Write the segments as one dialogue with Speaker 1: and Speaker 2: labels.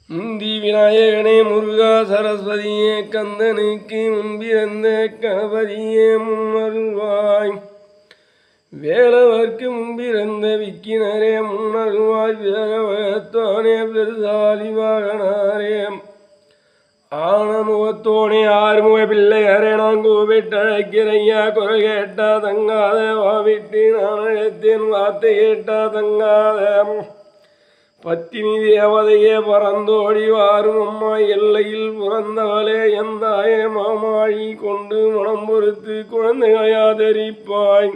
Speaker 1: முந்தி விநாயகனே முருகா சரஸ்வதியே கந்தனுக்கு முன்பிறந்த கணபதியே முன்னருள்வாய். வேலவர்க்கு முன்பிறந்த விக்கினரே முன்னருள்வாய். வேலவத்தோனே பெருசாலி வாகனாரே ஆனமுகத்தோனே ஆறுமுக பிள்ளையரே நாங்கூவிட்டழைக்கிறையா. குரல் கேட்டா தங்காத வாவிட்டு நான் அழைத்தேன் வார்த்தை கேட்டா தங்காத. பத்தினி தேவதையே பறந்தோடி வாரும் அம்மா எல்லையில் பிறந்தவளே எந்தாயே மாமாழி கொண்டு மனம் பொறுத்து குழந்தையாதரிப்பாய்.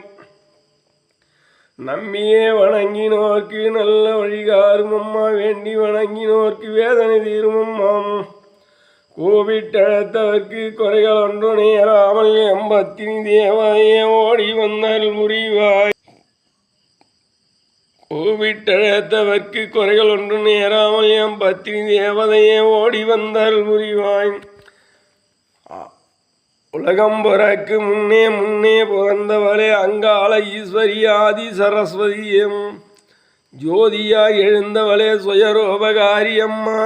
Speaker 1: நம்பியே வணங்கினோர்க்கு நல்ல வழிகாரும் அம்மா வேண்டி வணங்கினோர்க்கு வேதனை தீரும் அம்மாம். கூவிட்டழைத்தவர்க்கு குறைகள் ஒன்று நேராமல் எம்பத்தினி தேவதையே ஓடி வந்தால் புரிவாய். கூவிட்டழைத்தவர்க்கு குறைகள் ஒன்று நேராமல் என் பத்தினி தேவதையே ஓடி வந்தால் புரிவாய். உலகம் பிறக்கு முன்னே முன்னே பிறந்தவளே அங்காள ஈஸ்வரி ஆதி சரஸ்வதியும் ஜோதியாய் எழுந்தவளே சுயரோபகாரி அம்மா.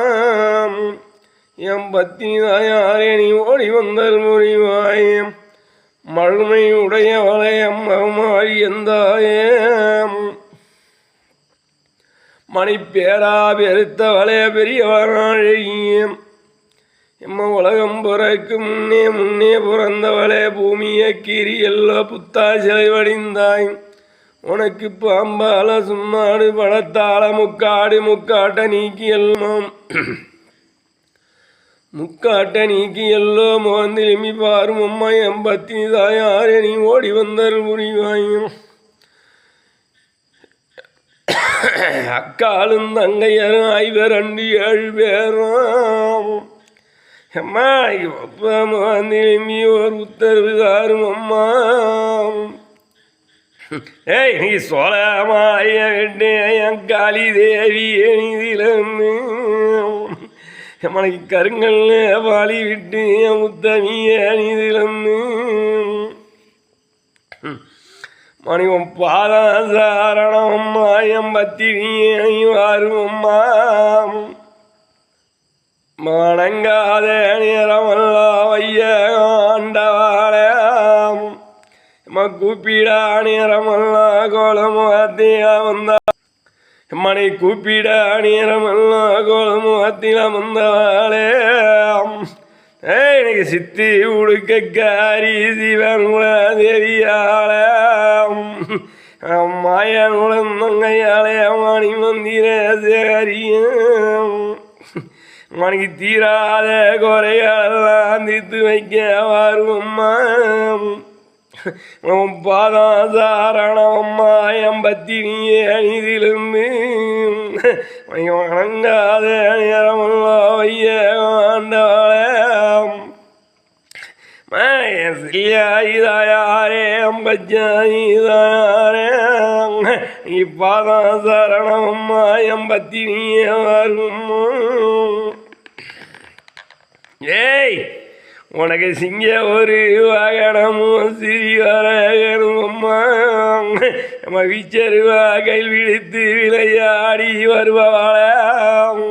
Speaker 1: என் பத்தினி தாயாரே நீ ஓடி வந்தால் புரிவாய். மழுமை உடையவளே அம்மாரி எந்தாயே மணிப்பேரா பெருத்தவளே பெரியவனாழியும் எம்ம உலகம் பிறக்கு முன்னே முன்னே பிறந்தவளே பூமியை கீறி எல்லோ புத்தா சிலை வடிந்தாய். உனக்கு பாம்பால சும்மாடு படத்தால முக்காடு முக்காட்ட நீக்கி எல்லாம் முக்காட்ட நீக்கி எல்லோ மோந்திலுமி பாரும் அம்மா எம்பத்தினி தாயாரே நீ ஓடி வந்தால் புரிவாயும். அக்காலும் தங்கையரும் 5 7 பேரும் அம்மா திரும்பி ஒரு உத்தரவு தாரும் அம்மா. ஏய் நீ சோழமாய விட்டு என் காளி தேவி எனிதிலன்னு மனைக்கு கருங்கல் பாலி விட்டு என் முத்தமிய அணிதிலன்னு மணிவம் பாதாசாரணம் அம்மா எம்பத்தினியே வாரும் அம்மா. மணங்காத நேரமல்லா வைய ஆண்டவாளம் கூப்பிடா நேரமல்லா கோலமுகத்தில வந்தா மணி கூப்பிடா நேரமல்லா கோலமுகத்தில வந்தவாளே. எனக்கு சித்தி உடுக்காரி சிவன்குல தேவியாள மாயங்குளம் தங்கையாளே மணி மந்திர சேரியும் மணிக்கு தீராத குறைகளெல்லாம் தீர்த்து வைக்க வருவம்மா. பாதாசாரணம்மா எம்பத்தினியே அணிதிலிருந்து வணங்காத நேரமல்லா வைய ஆண்டவாளே. சில்லியாயிதாயாரே அம்பச்சாயிதாயாரே இப்பாதாசாரணம்மா எம்பத்தினியே வரும். ஏய் உனக்கு சிங்க ஒரு வாகனமும் சிறியரகனும் அம்மா நம்ம வீச்சருவா கையில் விழித்து விளையாடி வருவாளாம்.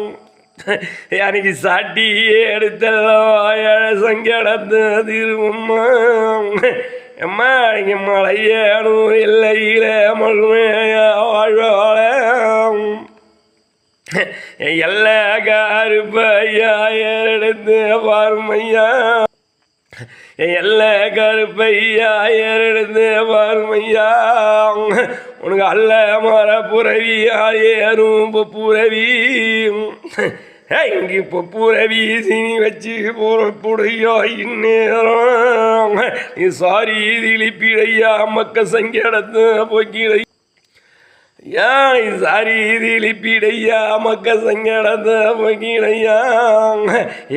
Speaker 1: எனக்கு சாட்டி எடுத்தெல்லாம் சங்கடத்து திரும்பம்மா. அம்மா இங்கே மலையேனும் எல்லையில மழுமையா வாழ்வாள எல்லா கருப்பையா ஏறெடுத்து பாருமையா. எல்லா கருப்பையா ஏறெடுத்து பாருமையா. உனக்கு அல்ல மர புறவியா ஏறும் புறவி. இங்கே இப்போ புறவி சீனி வச்சு புறையோ இந்நேரம் நீ சாரி திலிப்பிடையா மக்க சங்கடத்து போக்கிடை. யானை சாரி திலிப்பிடையா மக்க சங்கடத்த போக்கிடையா.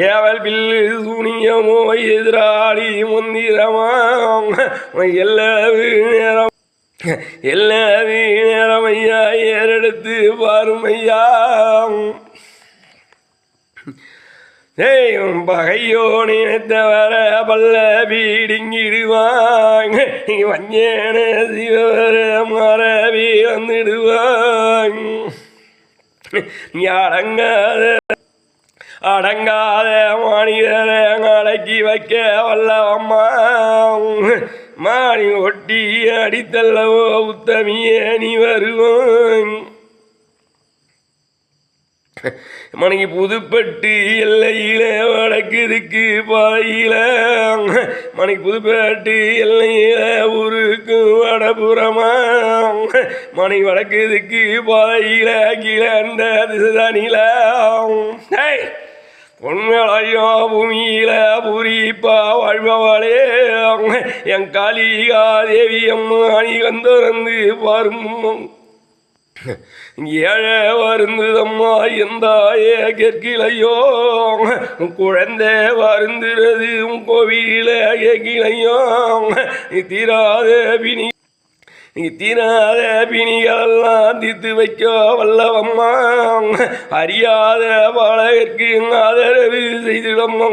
Speaker 1: ஏவல் பில்லு சூனியமோ எதிராளி மந்திரமா எல்லா நேரம் எல்லா நேரம் ஐயா ஏறெடுத்து பாருமையா. பகையோ நினைத்தவர பல்ல வீடிங்கிடுவாங்க. வஞ்சேன சிவர மரவி வந்துடுவாங்க. அடங்காத அடங்காத மாநிலரை அடக்கி வைக்க வல்லவம்மா மாணி ஒட்டி அடித்தல்லவோ உத்தமியே நீ வருவோம் மனைக்கு புதுப்பட்டு எல்லையில வடக்குதுக்கு பாயில மனைக்கு புதுப்பட்டு எல்லையில ஊருக்கு வடபுறமா மனை வடக்குதுக்கு பாயில கீழே அந்த திசைதானில பொன்மேளையோ பூமியில பூரிப்பா வாழ்பவாளே என் காளிகா தேவி அம்மா நீ வந்திறந்து பாரும் ஏழ வருந்துதம்மா எந்தாயே கேட்கலையோ குழந்தை வருந்துறது உன் கோவில கேட்கலையோ தீராத பிணி தீராத பிணிகளெல்லாம் தீர்த்து வைக்க வல்லவம்மா அறியாத பாலகற்கு ஆதரவு செய்திடம்மா